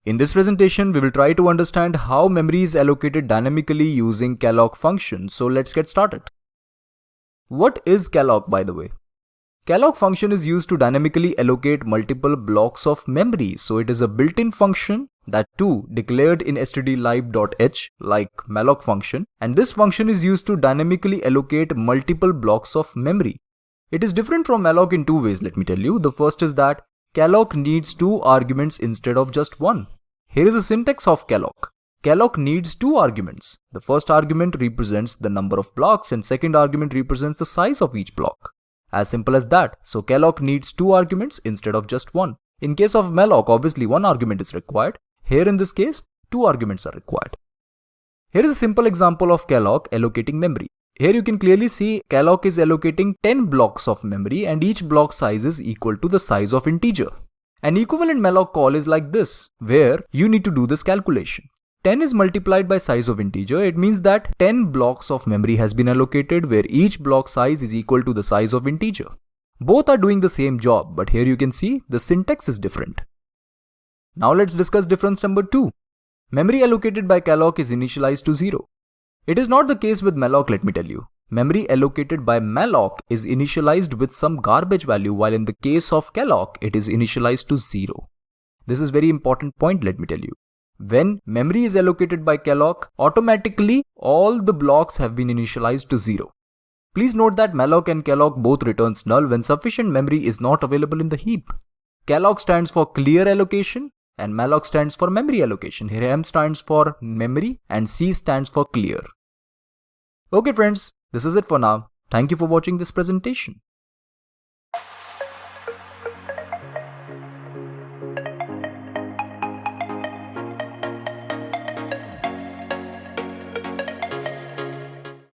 In this presentation, we will try to understand how memory is allocated dynamically using calloc function. So let's get started. What is calloc, by the way? Calloc function is used to dynamically allocate multiple blocks of memory. So it is a built-in function that too declared in stdlib.h like malloc function, and this function is used to dynamically allocate multiple blocks of memory. It is different from malloc in two ways, let me tell you. The first is that calloc needs two arguments instead of just one. Here is the syntax of calloc. Calloc needs two arguments. The first argument represents the number of blocks and second argument represents the size of each block. As simple as that. So calloc needs two arguments instead of just one. In case of malloc, obviously one argument is required. Here in this case, two arguments are required. Here is a simple example of calloc allocating memory. Here you can clearly see calloc is allocating 10 blocks of memory and each block size is equal to the size of integer. An equivalent malloc call is like this, where you need to do this calculation. 10 is multiplied by size of integer. It means that 10 blocks of memory has been allocated where each block size is equal to the size of integer. Both are doing the same job, but here you can see the syntax is different. Now let's discuss difference number 2. Memory allocated by calloc is initialized to 0. It is not the case with malloc, let me tell you. Memory allocated by malloc is initialized with some garbage value, while in the case of calloc, it is initialized to 0. This is very important point, let me tell you. When memory is allocated by calloc, automatically all the blocks have been initialized to 0. Please note that malloc and calloc both returns null when sufficient memory is not available in the heap. Calloc stands for clear allocation and malloc stands for memory allocation. Here M stands for memory and C stands for clear. Okay friends, this is it for now. Thank you for watching this presentation.